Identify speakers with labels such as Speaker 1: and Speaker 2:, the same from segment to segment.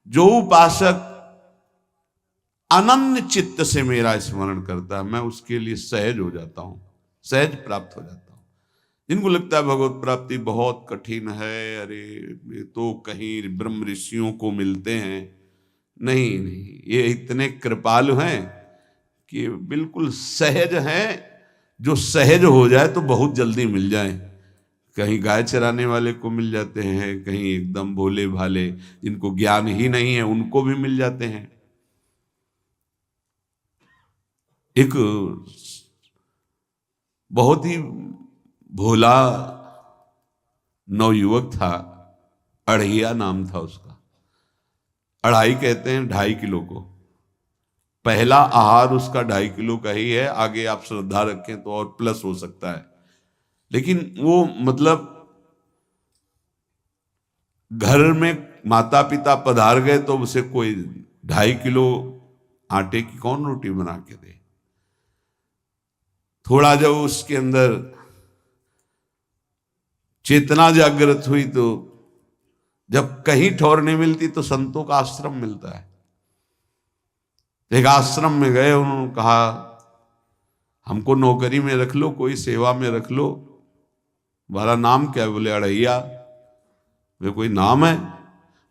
Speaker 1: जो उपासक अनन्य चित्त से मेरा स्मरण करता है, मैं उसके लिए सहज हो जाता हूं, सहज प्राप्त हो जाता हूं। जिनको लगता है भगवत प्राप्ति बहुत कठिन है, अरे ये तो कहीं ब्रह्म ऋषियों को मिलते हैं, नहीं नहीं, ये इतने कृपालु हैं कि बिल्कुल सहज हैं। जो सहज हो जाए तो बहुत जल्दी मिल जाए। कहीं गाय चराने वाले को मिल जाते हैं, कहीं एकदम भोले भाले जिनको ज्ञान ही नहीं है उनको भी मिल जाते हैं। एक बहुत ही भोला नवयुवक था, अढ़िया नाम था उसका। अढ़ाई कहते हैं 2.5 किलो को। पहला आहार उसका 2.5 किलो का ही है, आगे आप श्रद्धा रखें तो और प्लस हो सकता है। लेकिन वो मतलब घर में माता पिता पधार गए तो उसे कोई 2.5 किलो आटे की कौन रोटी बना के दे। थोड़ा जब उसके अंदर चेतना जागृत हुई तो जब कहीं ठौर नहीं मिलती तो संतों का आश्रम मिलता है। एक आश्रम में गए, उन्होंने कहा हमको नौकरी में रख लो, कोई सेवा में रख लो, तुम्हारा नाम क्या है? बोले अढ़ैया। वे कोई नाम है?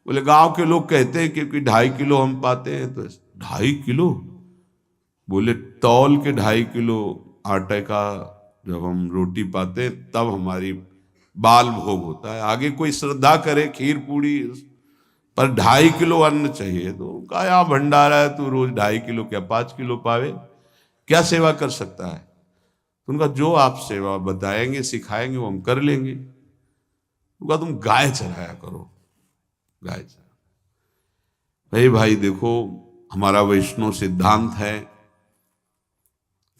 Speaker 1: बोले गांव के लोग कहते हैं क्योंकि 2.5 किलो हम पाते हैं। तो 2.5 किलो? बोले तौल के 2.5 किलो आटे का जब हम रोटी पाते हैं तब हमारी बाल भोग होता है। आगे कोई श्रद्धा करे खीर पूड़ी, पर 2.5 किलो अन्न चाहिए। तो कहा यहाँ भंडारा है, तू रोज 2.5 किलो क्या 5 किलो पावे, क्या सेवा कर सकता है? तो उनका जो आप सेवा बताएंगे सिखाएंगे वो हम कर लेंगे। उनका तुम गाय चराया करो, गाय चरा। भाई देखो, हमारा वैष्णव सिद्धांत है,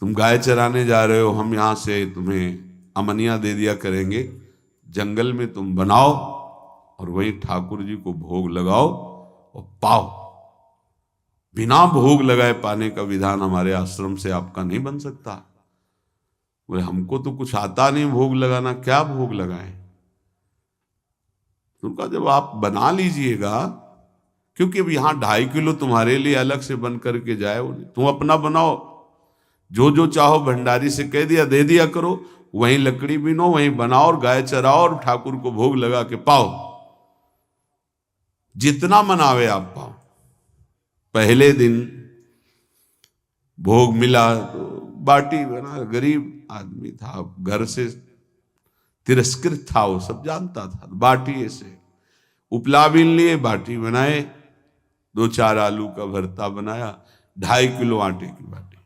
Speaker 1: तुम गाय चराने जा रहे हो, हम यहां से तुम्हें अमनिया दे दिया करेंगे, जंगल में तुम बनाओ और वहीं ठाकुर जी को भोग लगाओ और पाओ। बिना भोग लगाए पाने का विधान हमारे आश्रम से आपका नहीं बन सकता। बोले हमको तो कुछ आता नहीं भोग लगाना, क्या भोग लगाएं? उनका जब आप बना लीजिएगा, क्योंकि अब यहां 2.5 किलो तुम्हारे लिए अलग से बन करके जाए, तुम अपना बनाओ, जो जो चाहो भंडारी से कह दिया दे दिया करो, वहीं लकड़ी बीनो, वहीं बनाओ और गाय चराओ और ठाकुर को भोग लगा के पाओ। जितना मनावे आप पाओ। पहले दिन भोग मिला तो बाटी बना, गरीब आदमी था, घर से तिरस्कृत था, वो सब जानता था। बाटी ऐसे उपला बीन लिए, बाटी बनाए, 2-4 आलू का भरता बनाया, 2.5 किलो आटे की बाटी।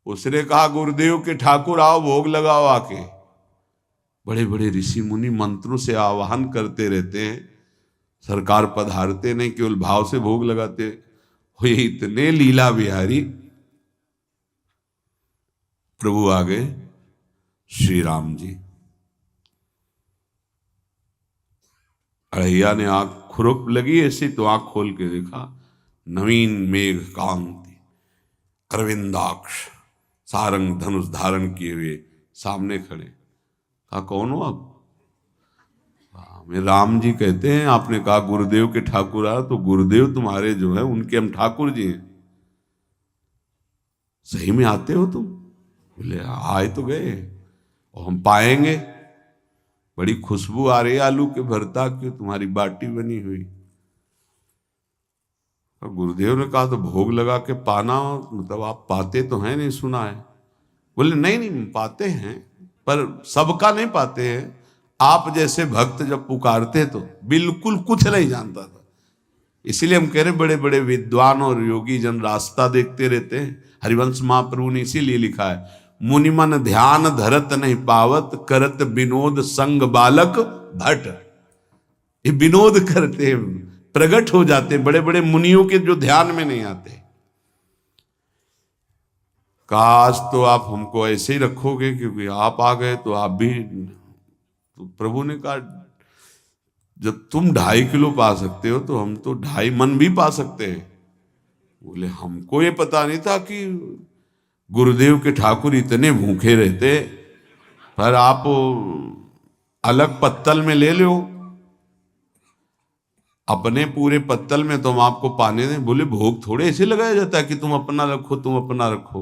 Speaker 1: उसने कहा गुरुदेव के ठाकुर आओ भोग लगाओ आके। बड़े बड़े ऋषि मुनि मंत्रों से आवाहन करते रहते हैं, सरकार पधारते नहीं, केवल भाव से भोग लगाते हुए इतने लीला बिहारी प्रभु आ गए, श्री राम जी। अढ़ैया ने आंख खुरक लगी ऐसी तो आंख खोल के देखा, नवीन मेघ कांति, अरविंदाक्ष, सारंग धनुष धारण किए हुए सामने खड़े। कहा कौन हो आप? मैं राम जी कहते हैं। आपने कहा गुरुदेव के ठाकुर आ, तो गुरुदेव तुम्हारे जो है उनके हम ठाकुर जी हैं। सही में आते हो तुम? बोले आए तो गए और हम पाएंगे। बड़ी खुशबू आ रही है आलू के भरता की, तुम्हारी बाटी बनी हुई। और गुरुदेव ने कहा तो भोग लगा के पाना, मतलब आप पाते तो हैं? नहीं सुना है। बोले नहीं नहीं पाते हैं, पर सबका नहीं पाते हैं। आप जैसे भक्त जब पुकारते तो बिल्कुल कुछ नहीं जानता था। इसीलिए हम कह रहे बड़े बड़े विद्वान और योगी जन रास्ता देखते रहते हैं। हरिवंश महाप्रभु ने इसीलिए लिखा है, मुनिमन ध्यान धरत नहीं पावत, करत विनोद संग बालक भट। ये विनोद करते हैं, प्रकट हो जाते बड़े बड़े मुनियों के जो ध्यान में नहीं आते। काश तो आप हमको ऐसे ही रखोगे, क्योंकि आप आ गए तो आप भी। तो प्रभु ने कहा जब तुम 2.5 किलो पा सकते हो तो हम तो 2.5 मन भी पा सकते हैं। बोले हमको ये पता नहीं था कि गुरुदेव के ठाकुर इतने भूखे रहते, पर आप अलग पत्तल में ले लो। अपने पूरे पत्तल में तुम आपको पाने दें। बोले भोग थोड़े ऐसे लगाया जाता है कि तुम अपना रखो, तुम अपना रखो।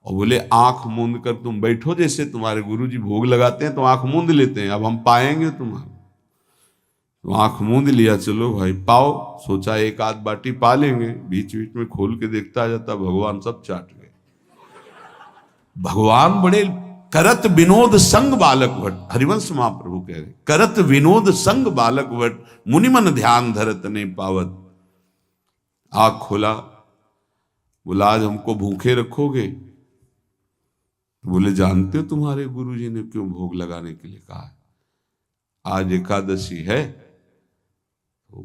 Speaker 1: और बोले आंख मूंद कर तुम बैठो, जैसे तुम्हारे गुरुजी भोग लगाते हैं तो आंख मूंद लेते हैं, अब हम पाएंगे तुम्हारा। तो आंख मूंद लिया, चलो भाई पाओ। सोचा एक आध बाटी पा लेंगे, बीच बीच में खोल के देखता जाता, भगवान सब चाट गए। भगवान बड़े करत विनोद संग बालक भट, हरिवंश महाप्रभु कह रहे, करत विनोद संग बालक भट, मुनिमन ध्यान धरत ने पावत। आंख खोला, बोला आज हमको भूखे रखोगे? बोले जानते हो तुम्हारे गुरुजी ने क्यों भोग लगाने के लिए कहा है? आज एकादशी है, तो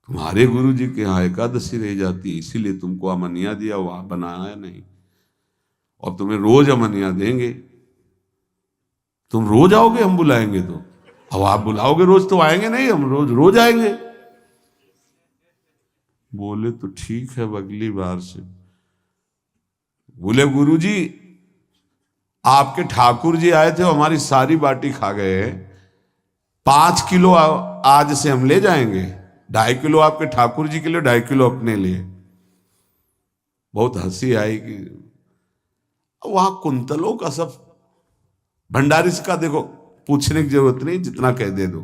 Speaker 1: तुम्हारे गुरुजी के यहाँ एकादशी रह जाती है, इसीलिए तुमको अमनिया दिया, वहां बनाया नहीं। और तुम्हें रोज अमनिया देंगे। तुम रोज आओगे, हम बुलाएंगे तो? अब आप बुलाओगे रोज तो आएंगे नहीं, हम रोज रोज आएंगे। बोले तो ठीक है, अगली बार से। बोले गुरुजी आपके ठाकुर जी आए थे, हमारी सारी बाटी खा गए, 5 किलो आज से हम ले जाएंगे, 2.5 किलो आपके ठाकुर जी के लिए, 2.5 किलो अपने लिए। बहुत हंसी आई कि वहां कुंतलों का सब भंडारी का देखो, पूछने की जरूरत नहीं, जितना कह दे दो।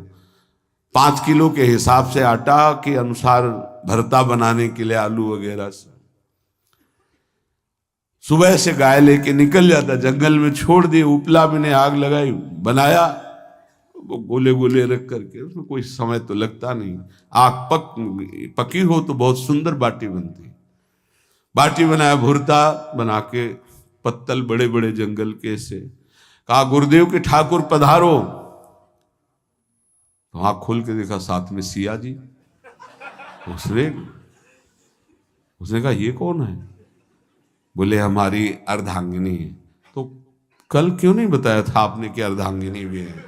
Speaker 1: 5 किलो के हिसाब से आटा के अनुसार भरता बनाने के लिए आलू वगैरह से सुबह से गाय लेके निकल जाता, जंगल में छोड़ दिए, उपला में ने आग लगाई, बनाया, वो गोले गोले रख करके, उसमें कोई समय तो लगता नहीं। आग पकी हो तो बहुत सुंदर बाटी बनती। बाटी बनाया, भुरता बना के, पत्तल बड़े बड़े जंगल के से, कहा गुरुदेव के ठाकुर पधारो। तो आंख खोल के देखा साथ में सिया जी। उसने कहा ये कौन है? बोले हमारी अर्धांगिनी है। तो कल क्यों नहीं बताया था आपने कि अर्धांगिनी भी है?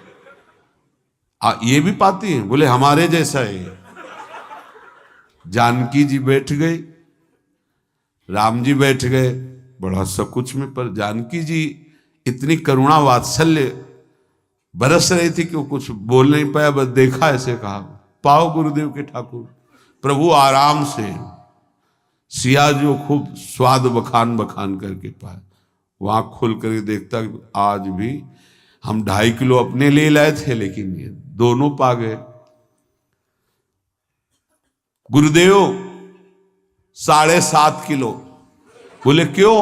Speaker 1: ये भी पाती है? बोले हमारे जैसा है। जानकी जी बैठ गए, राम जी बैठ गए, बड़ा सकुच में, पर जानकी जी इतनी करुणा वात्सल्य बरस रही थी कि वो कुछ बोल नहीं पाया, बस देखा, ऐसे कहा पाओ गुरुदेव के ठाकुर। प्रभु आराम से, सिया जो खूब स्वाद बखान बखान करके पाए। वहां खोल कर देखता आज भी हम 2.5 किलो अपने लिए लाए थे, लेकिन ये दोनों पा गए। गुरुदेव 7.5 किलो। बोले क्यों?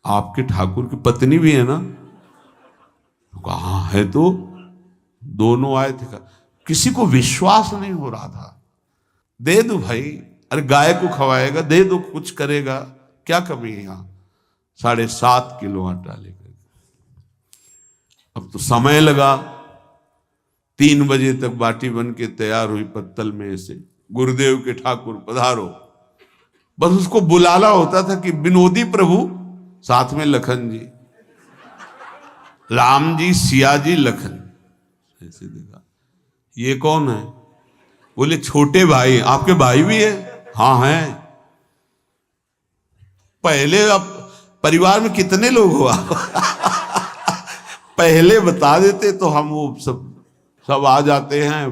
Speaker 1: आपके ठाकुर की पत्नी भी है ना? कहा है, तो दोनों आए थे। किसी को विश्वास नहीं हो रहा था। दे दो भाई, अरे गाय को खवाएगा, दे दो, कुछ करेगा, क्या कमी है यहां? 7.5 किलो आटा लेकर। अब तो समय लगा, 3 बजे तक बाटी बन के तैयार हुई पत्तल में से। गुरुदेव के ठाकुर पधारो, बस उसको बुलाना होता था कि विनोदी प्रभु, साथ में लखन जी, राम जी, सिया जी, लखन। ऐसे देखा, ये कौन है? बोले छोटे भाई। आपके भाई भी है? हाँ है। पहले अब परिवार में कितने लोग हो आप? पहले बता देते तो हम वो सब आ जाते हैं।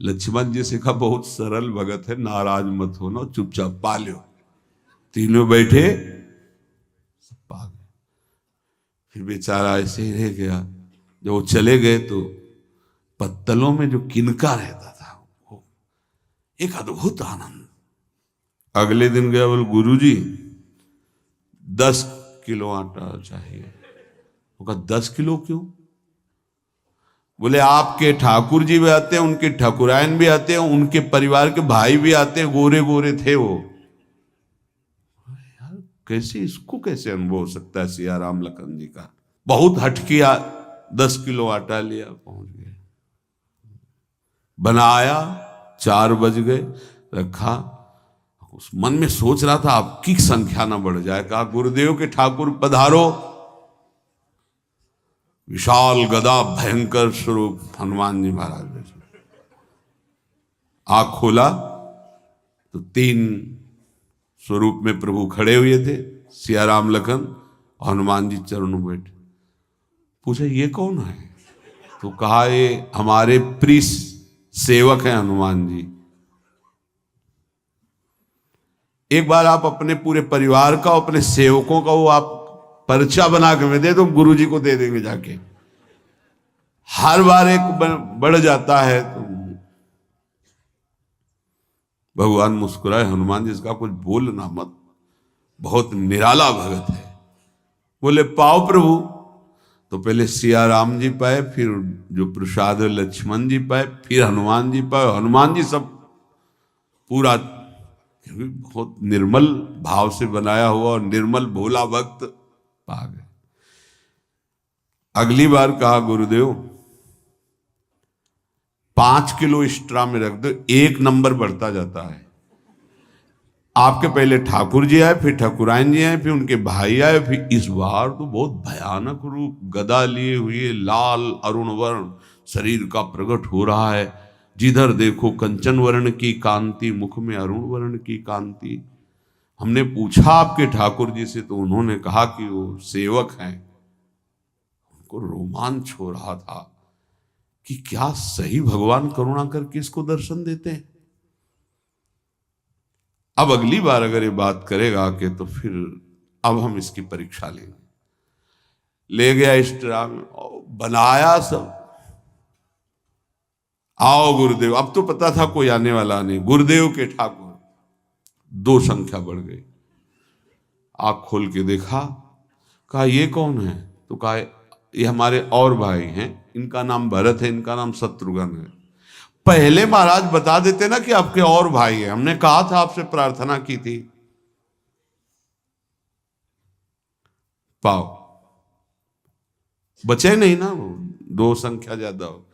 Speaker 1: लक्ष्मण जी से कहा बहुत सरल भगत है, नाराज मत होना, चुपचाप पा लो। तीनों बैठे, सब पा गए। फिर बेचारा ऐसे ही रह गया। जब वो चले गए तो पत्तलों में जो किनका रहता था, वो एक अद्भुत आनंद। अगले दिन गया, बोल गुरुजी 10 किलो आटा चाहिए। वो कहा 10 किलो क्यों? बोले आपके ठाकुर जी भी आते हैं, उनके ठाकुरायन भी आते हैं, उनके परिवार के भाई भी आते हैं, गोरे गोरे थे वो। यार कैसे, इसको कैसे अनुभव हो सकता है सिया राम लखन जी का? बहुत हट किया, 10 किलो आटा लिया, पहुंच गए, बनाया, 4 बज गए, रखा। उस मन में सोच रहा था आपकी संख्या ना बढ़ जाए। कहा गुरुदेव के ठाकुर पधारो। विशाल गदा, भयंकर स्वरूप हनुमान जी महाराज। आंख खोला तो 3 स्वरूप में प्रभु खड़े हुए थे, सिया राम लखन, हनुमान जी चरणों बैठे। पूछा ये कौन है? तो कहा ये हमारे प्रिय सेवक हैं हनुमान जी, एक बार आप अपने पूरे परिवार का, अपने सेवकों का वो आप पर्चा बना के दे दो, गुरु जी को दे देंगे जाके। हर बार एक बढ़ जाता है तो भगवान मुस्कुराए, हनुमान जी इसका कुछ बोलना मत, बहुत निराला भगत है। बोले पाओ प्रभु। तो पहले सिया राम जी पाए, फिर जो प्रसाद लक्ष्मण जी पाए, फिर हनुमान जी पाए। हनुमान जी सब पूरा बहुत निर्मल भाव से बनाया हुआ और निर्मल भोला भक्त पा गए। अगली बार कहा गुरुदेव 5 किलो एक्स्ट्रा में रख दो, 1 नंबर बढ़ता जाता है। आपके पहले ठाकुर जी आए, फिर ठाकुरायन जी आए, फिर उनके भाई आए, फिर इस बार तो बहुत भयानक रूप, गदा लिए हुए लाल अरुण वर्ण शरीर का प्रकट हो रहा है। जिधर देखो कंचन वर्ण की कांति, मुख में अरुण वर्ण की कांति। हमने पूछा आपके ठाकुर जी से तो उन्होंने कहा कि वो सेवक हैं। उनको रोमांच हो रहा था कि क्या सही भगवान करुणा करके इसको दर्शन देते हैं। अब अगली बार अगर ये बात करेगा कि तो फिर अब हम इसकी परीक्षा लेंगे। ले गया एक्स्ट्रा में, बनाया सब। आओ गुरुदेव। अब तो पता था कोई आने वाला नहीं, गुरुदेव के ठाकुर 2 संख्या बढ़ गई। आँख खोल के देखा, कहा ये कौन है? तो कहा ये हमारे और भाई हैं, इनका नाम भरत है, इनका नाम शत्रुघ्न है। पहले महाराज बता देते ना कि आपके और भाई हैं, हमने कहा था, आपसे प्रार्थना की थी। पाओ बचे नहीं ना, वो 2 संख्या ज्यादा हो।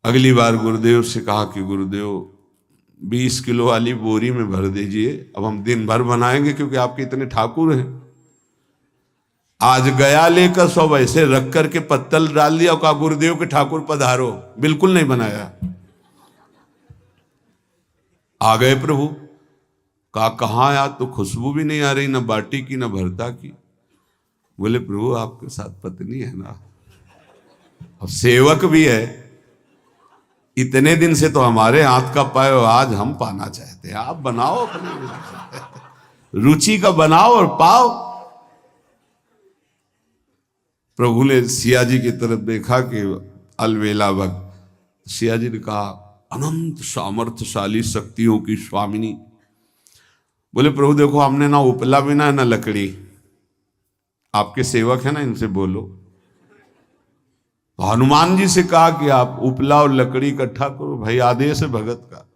Speaker 1: अगली बार गुरुदेव से कहा कि गुरुदेव 20 किलो वाली बोरी में भर दीजिए, अब हम दिन भर बनाएंगे क्योंकि आपके इतने ठाकुर हैं। आज गया लेकर सब ऐसे रख करके पत्तल डाल दिया और कहा गुरुदेव के ठाकुर पधारो। बिल्कुल नहीं बनाया। आ गए प्रभु। कहा कहाँ यार, तो खुशबू भी नहीं आ रही, ना बाटी की ना भरता की। बोले प्रभु आपके साथ पत्नी है ना, और सेवक भी है, इतने दिन से तो हमारे हाथ का पाए, आज हम पाना चाहते हैं, आप बनाओ अपने रुचि का बनाओ और पाओ। प्रभु ने सिया जी की तरफ देखा कि अलवेला भक्त। सिया जी ने कहा अनंत सामर्थ्यशाली शक्तियों की स्वामिनी। बोले प्रभु देखो हमने ना उपला बिना है ना लकड़ी, आपके सेवक है ना, इनसे बोलो। तो हनुमान जी से कहा कि आप उपला और लकड़ी इकट्ठा करो, भाई आदेश है भगत का।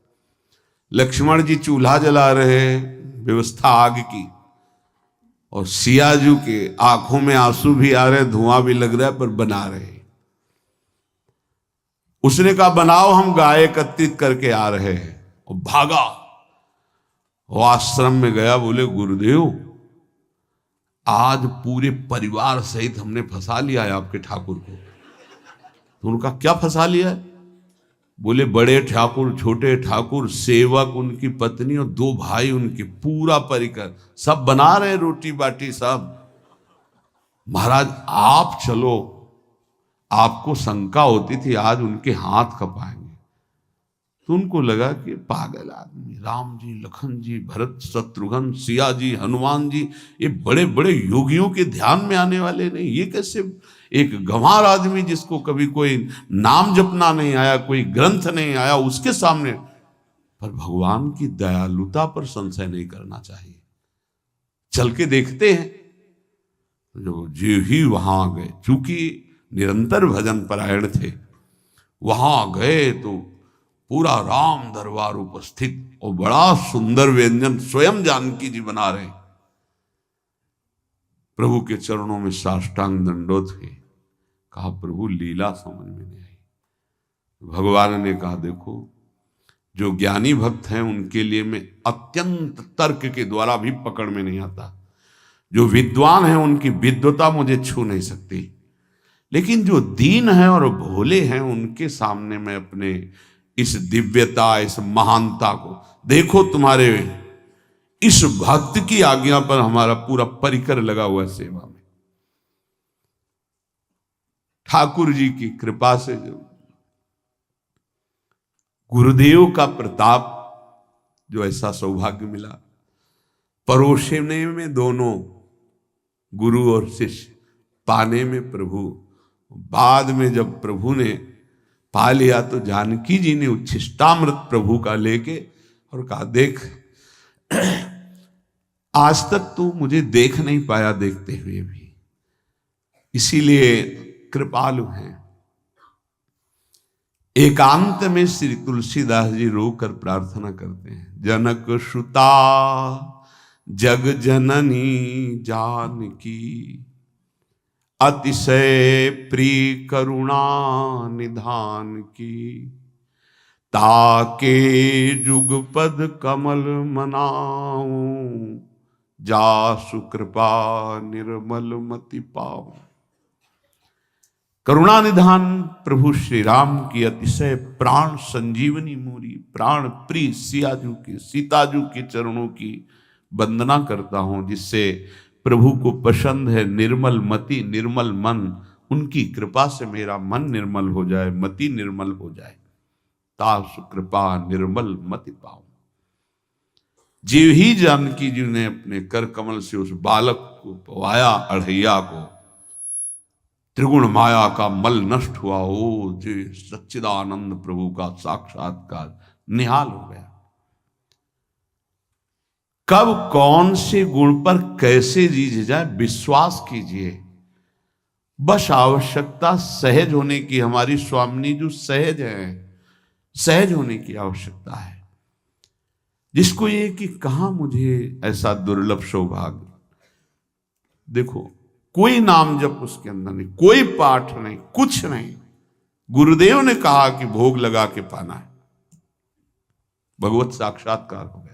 Speaker 1: लक्ष्मण जी चूल्हा जला रहे, व्यवस्था आग की, और सियाजू के आंखों में आंसू भी आ रहे, धुआं भी लग रहा है, पर बना रहे। उसने कहा बनाओ, हम गाय एकत्रित करके आ रहे हैं। और भागा, वो आश्रम में गया। बोले गुरुदेव आज पूरे परिवार सहित हमने फंसा लिया है आपके ठाकुर को। तो उनका क्या फंसा लिया है? बोले बड़े ठाकुर, छोटे ठाकुर, सेवक, उनकी पत्नी और 2 भाई उनके, पूरा परिकर, सब बना रहे रोटी बाटी सब। महाराज आप चलो, आपको शंका होती थी आज उनके हाथ कपाएंगे। तो उनको लगा कि पागल आदमी, राम जी, लखन जी, भरत, शत्रुघ्न, सिया जी, हनुमान जी, ये बड़े बड़े योगियों के ध्यान में आने वाले नहीं, ये कैसे एक गंवार आदमी जिसको कभी कोई नाम जपना नहीं आया, कोई ग्रंथ नहीं आया, उसके सामने। पर भगवान की दयालुता पर संशय नहीं करना चाहिए। चल के देखते हैं। जो ही वहां गए, चूंकि निरंतर भजन परायण थे, वहां गए तो पूरा राम दरबार उपस्थित और बड़ा सुंदर व्यंजन स्वयं जानकी जी बना रहे। प्रभु के चरणों में साष्टांग दंडोत हुए। कहा प्रभु लीला समझ में नहीं आई। भगवान ने कहा देखो, जो ज्ञानी भक्त हैं उनके लिए मैं अत्यंत तर्क के द्वारा भी पकड़ में नहीं आता। जो विद्वान हैं उनकी विद्वता मुझे छू नहीं सकती, लेकिन जो दीन हैं और भोले हैं उनके सामने मैं अपने इस दिव्यता, इस महानता को देखो। तुम्हारे इस भक्त की आज्ञा पर हमारा पूरा परिकर लगा हुआ है सेवा में। ठाकुर जी की कृपा से जो गुरुदेव का प्रताप, जो ऐसा सौभाग्य मिला, परोसने में दोनों गुरु और शिष्य, पाने में प्रभु। बाद में जब प्रभु ने पा लिया तो जानकी जी ने उच्छिष्टामृत प्रभु का लेके और कहा, देख आज तक तू मुझे देख नहीं पाया देखते हुए भी, इसीलिए कृपालु हैं। एकांत में श्री तुलसीदास जी रोकर प्रार्थना करते हैं, जनक सुता जग जननी जानकी, अतिशय प्रिय करुणा निधान की, ताके जुगपद कमल मनाऊं, जासु कृपा निर्मल मति पाऊं। करुणा निधान प्रभु श्री राम की अतिशय प्राण संजीवनी मूरी, प्राण प्रिय सियाजू की, सीताजू के चरणों की वंदना करता हूं, जिससे प्रभु को पसंद है निर्मल मति निर्मल मन। उनकी कृपा से मेरा मन निर्मल हो जाए, मति निर्मल हो जाए, तासु कृपा निर्मल मति पाऊं। जीव ही जानकी जी ने अपने कर कमल से उस बालक को पवाया, अढ़ैया को, त्रिगुण माया का मल नष्ट हुआ। ओ जी सच्चिदानंद प्रभु का साक्षात्कार निहाल हो गया। कब कौन से गुण पर कैसे जी जाए विश्वास कीजिए, बस आवश्यकता सहज होने की। हमारी स्वामिनी जो सहज है, सहज होने की आवश्यकता है। जिसको ये कि कहां मुझे ऐसा दुर्लभ सौभाग्य, देखो कोई नाम जप उसके अंदर नहीं, कोई पाठ नहीं, कुछ नहीं। गुरुदेव ने कहा कि भोग लगा के पाना है, भगवत साक्षात्कार हो गया।